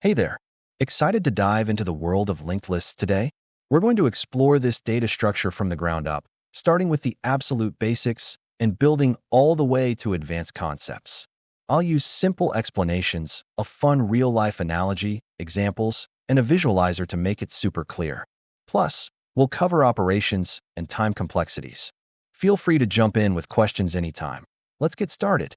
Hey there! Excited to dive into the world of linked lists today? We're going to explore this data structure from the ground up, starting with the absolute basics and building all the way to advanced concepts. I'll use simple explanations, a fun real-life analogy, examples, and a visualizer to make it super clear. Plus, we'll cover operations and time complexities. Feel free to jump in with questions anytime. Let's get started.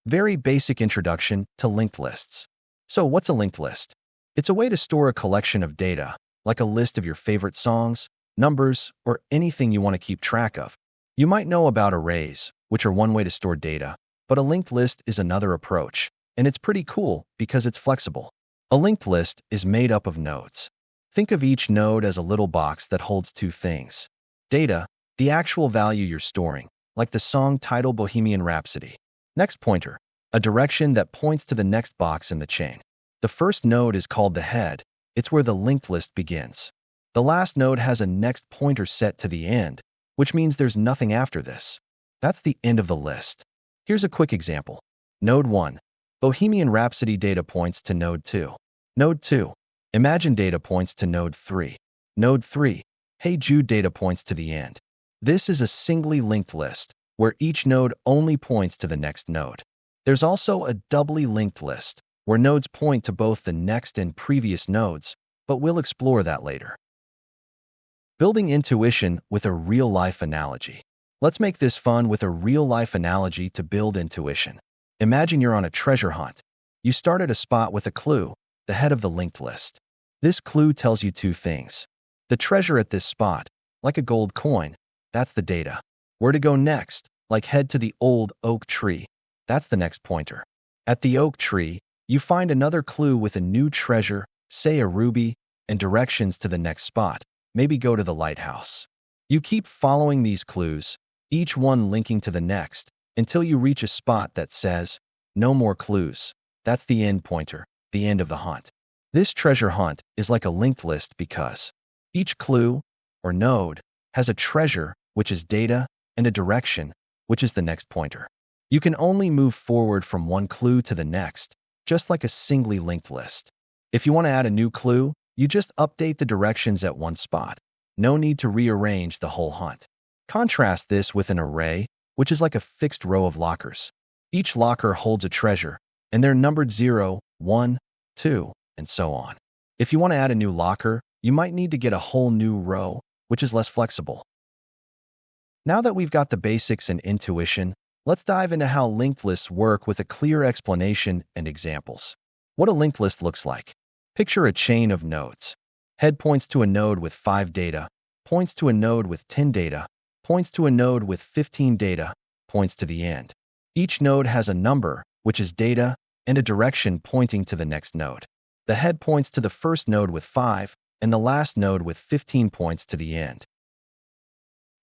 Very basic introduction to linked lists. So what's a linked list? It's a way to store a collection of data, like a list of your favorite songs, numbers, or anything you want to keep track of. You might know about arrays, which are one way to store data, but a linked list is another approach, and it's pretty cool because it's flexible. A linked list is made up of nodes. Think of each node as a little box that holds two things. Data, the actual value you're storing, like the song title Bohemian Rhapsody. Next pointer, a direction that points to the next box in the chain. The first node is called the head. It's where the linked list begins. The last node has a next pointer set to the end, which means there's nothing after this. That's the end of the list. Here's a quick example. Node 1. Bohemian Rhapsody data points to Node 2. Node 2. Imagine data points to Node 3. Node 3. Hey Jude data points to the end. This is a singly linked list, where each node only points to the next node. There's also a doubly linked list, where nodes point to both the next and previous nodes, but we'll explore that later. Building intuition with a real-life analogy. Let's make this fun with a real-life analogy to build intuition. Imagine you're on a treasure hunt. You start at a spot with a clue, the head of the linked list. This clue tells you two things. The treasure at this spot, like a gold coin, that's the data. Where to go next, like head to the old oak tree. That's the next pointer. At the oak tree, you find another clue with a new treasure, say a ruby, and directions to the next spot. Maybe go to the lighthouse. You keep following these clues, each one linking to the next, until you reach a spot that says, no more clues. That's the end pointer, the end of the hunt. This treasure hunt is like a linked list because each clue, or node, has a treasure, which is data, and a direction, which is the next pointer. You can only move forward from one clue to the next, just like a singly linked list. If you want to add a new clue, you just update the directions at one spot. No need to rearrange the whole hunt. Contrast this with an array, which is like a fixed row of lockers. Each locker holds a treasure, and they're numbered 0, 1, 2, and so on. If you want to add a new locker, you might need to get a whole new row, which is less flexible. Now that we've got the basics and intuition, let's dive into how linked lists work with a clear explanation and examples. What a linked list looks like. Picture a chain of nodes. Head points to a node with 5 data, points to a node with 10 data, points to a node with 15 data, points to the end. Each node has a number, which is data, and a direction pointing to the next node. The head points to the first node with 5, and the last node with 15 points to the end.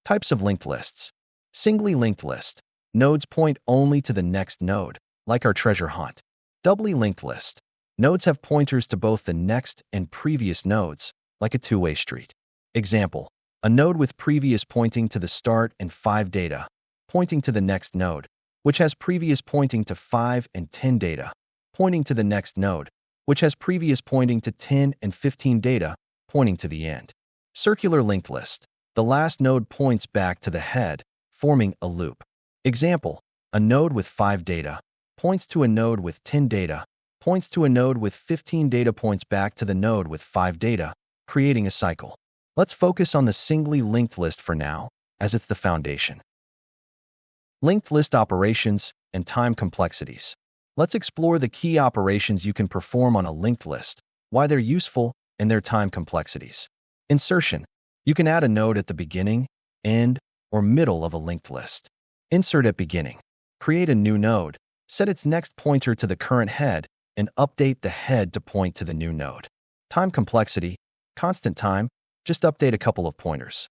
Types of linked lists. Singly linked list. Nodes point only to the next node, like our treasure hunt. Doubly linked list. Nodes have pointers to both the next and previous nodes, like a two-way street. Example, a node with previous pointing to the start and 5 data, pointing to the next node, which has previous pointing to 5 and 10 data, pointing to the next node, which has previous pointing to 10 and 15 data, pointing to the end. Circular linked list. The last node points back to the head, forming a loop. Example, a node with 5 data points to a node with 10 data, points to a node with 15 data points back to the node with 5 data, creating a cycle. Let's focus on the singly linked list for now, as it's the foundation. Linked list operations and time complexities. Let's explore the key operations you can perform on a linked list, why they're useful, and their time complexities. Insertion. You can add a node at the beginning, end, or middle of a linked list. Insert at beginning. Create a new node, set its next pointer to the current head, and update the head to point to the new node. Time complexity. Constant time. Just update a couple of pointers.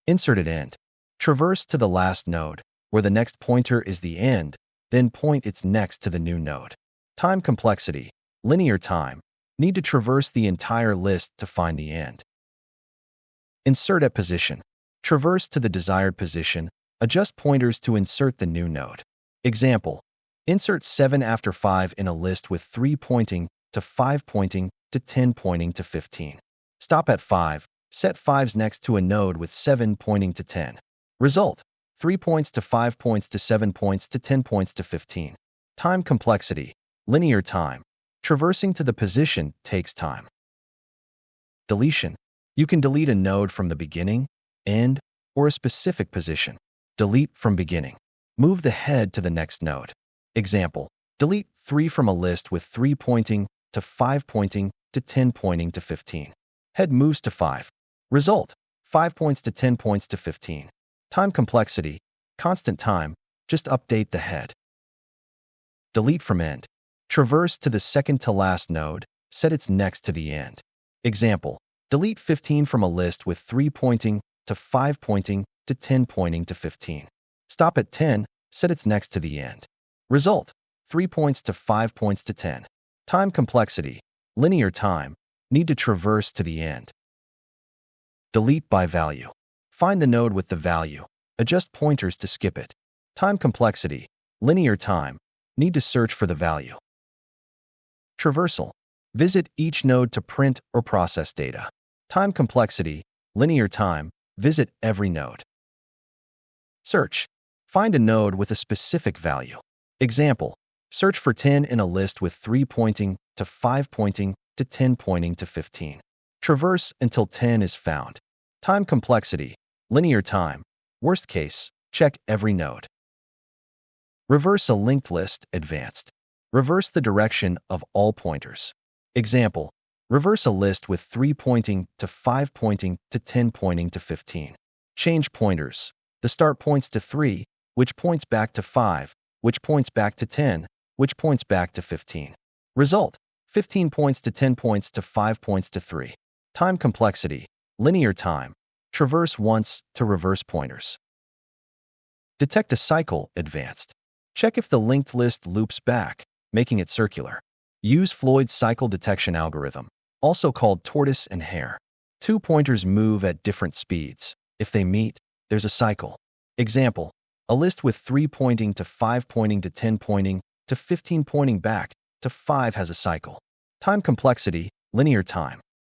Insert at end. Traverse to the last node, where the next pointer is the end, then point its next to the new node. Time complexity. Linear time. Need to traverse the entire list to find the end. Insert at position. Traverse to the desired position. Adjust pointers to insert the new node. Example, Insert 7 after 5 in a list with 3 pointing to 5 pointing to 10 pointing to 15. Stop at 5. Set 5s next to a node with 7 pointing to 10. Result: 3 points to 5 points to 7 points to 10 points to 15. Time complexity: linear time. Traversing to the position takes time. Deletion: you can delete a node from the beginning, end, or a specific position. Delete from beginning. Move the head to the next node. Example: delete 3 from a list with 3 pointing to 5 pointing to 10 pointing to 15. Head moves to 5. Result: 5 points to 10 points to 15. Time complexity: constant time, just update the head. Delete from end. Traverse to the second to last node, set its next to the end. Example: delete 15 from a list with 3 pointing to 5 pointing to 10 pointing to 15. Stop at 10, set its next to the end. Result: 3 points to 5 points to 10. Time complexity: linear time, need to traverse to the end. Delete by value. Find the node with the value. Adjust pointers to skip it. Time complexity: linear time, need to search for the value. Traversal. Visit each node to print or process data. Time complexity: linear time, visit every node. Search. Find a node with a specific value. Example: search for 10 in a list with 3 pointing to 5 pointing to 10 pointing to 15. Traverse until 10 is found. Time complexity: linear time, worst case, check every node. Reverse a linked list, advanced. Reverse the direction of all pointers. Example: reverse a list with 3 pointing to 5 pointing to 10 pointing to 15. Change pointers. The start points to 3, which points back to 5, which points back to 10, which points back to 15. Result: 15 points to 10 points to 5 points to 3. Time complexity: linear time, traverse once to reverse pointers. Detect a cycle, advanced. Check if the linked list loops back, making it circular. Use Floyd's cycle detection algorithm, also called tortoise and hare. 2 pointers move at different speeds. If they meet, there's a cycle. Example: a list with 3 pointing to 5 pointing to 10 pointing to 15 pointing back to 5 has a cycle. Time complexity: linear time.